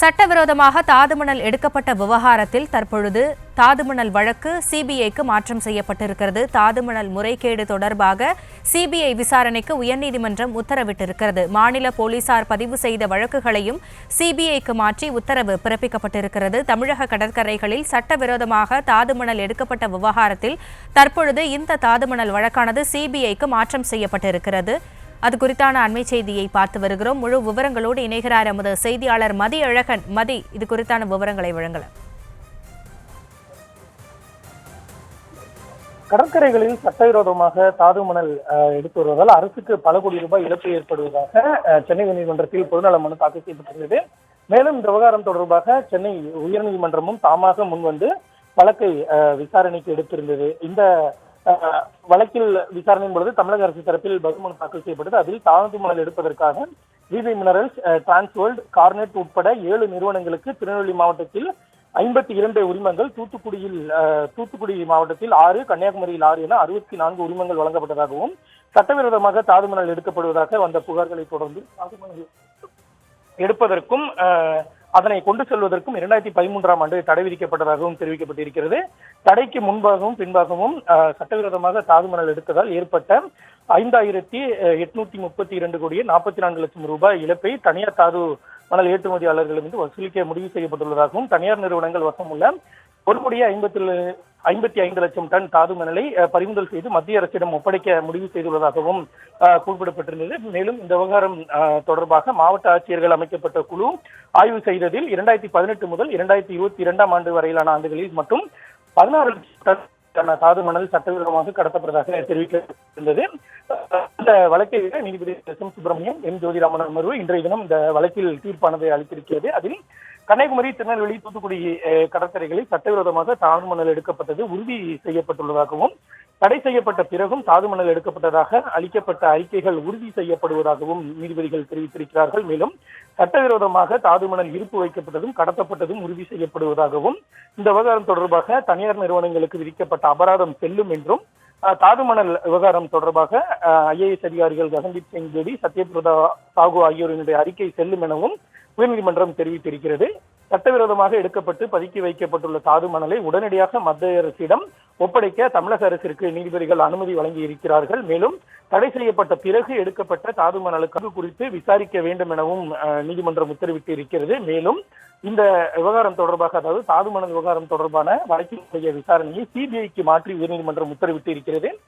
சட்டவிரோதமாக தாதுமணல் எடுக்கப்பட்ட விவகாரத்தில் தற்பொழுது தாதுமணல் வழக்கு சிபிஐக்கு மாற்றம் செய்யப்பட்டிருக்கிறது. தாதுமணல் முறைகேடு தொடர்பாக சிபிஐ விசாரணைக்கு உயர்நீதிமன்றம் உத்தரவிட்டிருக்கிறது. மாநில போலீசார் பதிவு செய்த வழக்குகளையும் சிபிஐக்கு மாற்றி உத்தரவு பிறப்பிக்கப்பட்டிருக்கிறது. தமிழக கடற்கரைகளில் சட்டவிரோதமாக தாதுமணல் எடுக்கப்பட்ட விவகாரத்தில் தற்பொழுது இந்த தாதுமணல் வழக்கானது சிபிஐக்கு மாற்றம் செய்யப்பட்டிருக்கிறது. அது குறித்தான அண்மை செய்தியை பார்த்து வருகிறோம். முழு விவரங்களோடு இணைகிறார் எமது செய்தியாளர் மதி அழகன். மதி, இது குறித்தான விவரங்களை வழங்கலாம். கடற்கரைகளில் சட்டவிரோதமாக தாதுமணல் எடுத்து வருவதால் அரசுக்கு பல கோடி ரூபாய் இழப்பு ஏற்படுவதாக சென்னை உயர்நீதிமன்றத்தில் பொதுநல மனு தாக்கல் செய்யப்பட்டுள்ளது. மேலும் இந்த விவகாரம் தொடர்பாக சென்னை உயர்நீதிமன்றமும் தாமாக முன்வந்து வழக்கை விசாரணைக்கு எடுத்திருந்தது. இந்த வழக்கில் விசாரணையின் பொழுது தமிழக அரசு தரப்பில் பதில் தாக்கல் செய்யப்பட்டது. அதில் தாதுமணல் எடுப்பதற்காக விவி மினரல்ஸ், டிரான்ஸ்வேர்ல்ட், கார்னெட் உட்பட 7 நிறுவனங்களுக்கு திருநெல்வேலி மாவட்டத்தில் 52 உரிமங்கள், தூத்துக்குடி மாவட்டத்தில் 6, கன்னியாகுமரியில் 6 என 64 உரிமங்கள் வழங்கப்பட்டதாகவும், சட்டவிரோதமாக தாதுமணல் எடுக்கப்படுவதாக வந்த புகார்களை தொடர்ந்து தாதுமணல் எடுப்பதற்கும் அதனை கொண்டு செல்வதற்கும் 2013ஆம் ஆண்டு தடை விதிக்கப்பட்டதாகவும் தெரிவிக்கப்பட்டிருக்கிறது. தடைக்கு முன்பாகவும் பின்பாகவும் சட்டவிரோதமாக தாதுமணல் எடுத்ததால் ஏற்பட்ட 5,832 கோடியே 44 லட்சம் ரூபாய் இழப்பை தனியார் தாது மணல் ஏற்றுமதியாளர்களிடம் வசூலிக்க முடிவு செய்யப்பட்டுள்ளதாகவும், தனியார் நிறுவனங்கள் வசம் உள்ள 1,55 லட்சம் டன் தாதுமணலை பறிமுதல் செய்து மத்திய அரசிடம் ஒப்படைக்க முடிவு செய்துள்ளதாகவும் குறிப்பிடப்பட்டிருந்தது. மேலும் இந்த விவகாரம் தொடர்பாக மாவட்ட ஆட்சியர்கள் அமைக்கப்பட்ட குழு ஆய்வு செய்ததில் 2018 முதல் 2022ஆம் ஆண்டு வரையிலான ஆண்டுகளில் மட்டும் 16 லட்சம் டன் தாதுமணல் சட்டவிரோதமாக கடத்தப்பட்டதாக தெரிவிக்கப்பட்டிருந்தது. இந்த வழக்கை நீதிபதி S M Subramaniam, M Jothiraman அமர்வு இன்றைய தினம் இந்த வழக்கில் தீர்ப்பானதை அளித்திருக்கிறது. அதில் கன்னியாகுமரி, திருநெல்வேலி, தூத்துக்குடி கடற்கரைகளில் சட்டவிரோதமாக தாதுமணல் எடுக்கப்பட்டது உறுதி செய்யப்பட்டுள்ளதாகவும், தடை செய்யப்பட்ட பிறகும் தாதுமணல் எடுக்கப்பட்டதாக அளிக்கப்பட்ட அறிக்கைகள் உறுதி செய்யப்படுவதாகவும் நீதிபதிகள் தெரிவித்திருக்கிறார்கள். மேலும் சட்டவிரோதமாக தாதுமணல் இருப்பு வைக்கப்பட்டதும் கடத்தப்பட்டதும் உறுதி செய்யப்படுவதாகவும், இந்த விவகாரம் தொடர்பாக தனியார் நிறுவனங்களுக்கு விதிக்கப்பட்ட அபராதம் செல்லும் என்றும், தாதுமணல் விவகாரம் தொடர்பாக IAS அதிகாரிகள் ககன்தீப் சிங் பேடி, சத்யபிரதா சாகு ஆகியோரினுடைய அறிக்கை செல்லும் எனவும் உயர்நீதிமன்றம் தெரிவித்திருக்கிறது. சட்டவிரோதமாக எடுக்கப்பட்டு பதுக்கி வைக்கப்பட்டுள்ள தாதுமணலை உடனடியாக மத்திய அரசிடம் ஒப்படைக்க தமிழக அரசிற்கு நீதிபதிகள் அனுமதி வழங்கி இருக்கிறார்கள். மேலும் தடை செய்யப்பட்ட பிறகு எடுக்கப்பட்ட தாதுமணலுக்கு குறித்து விசாரிக்க வேண்டும் எனவும் நீதிமன்றம் உத்தரவிட்டு இருக்கிறது. மேலும் இந்த விவகாரம் தொடர்பாக, அதாவது தாதுமணல் விவகாரம் தொடர்பான வழக்கினுடைய விசாரணையை சிபிஐக்கு மாற்றி உயர்நீதிமன்றம் உத்தரவிட்டு இருக்கிறது.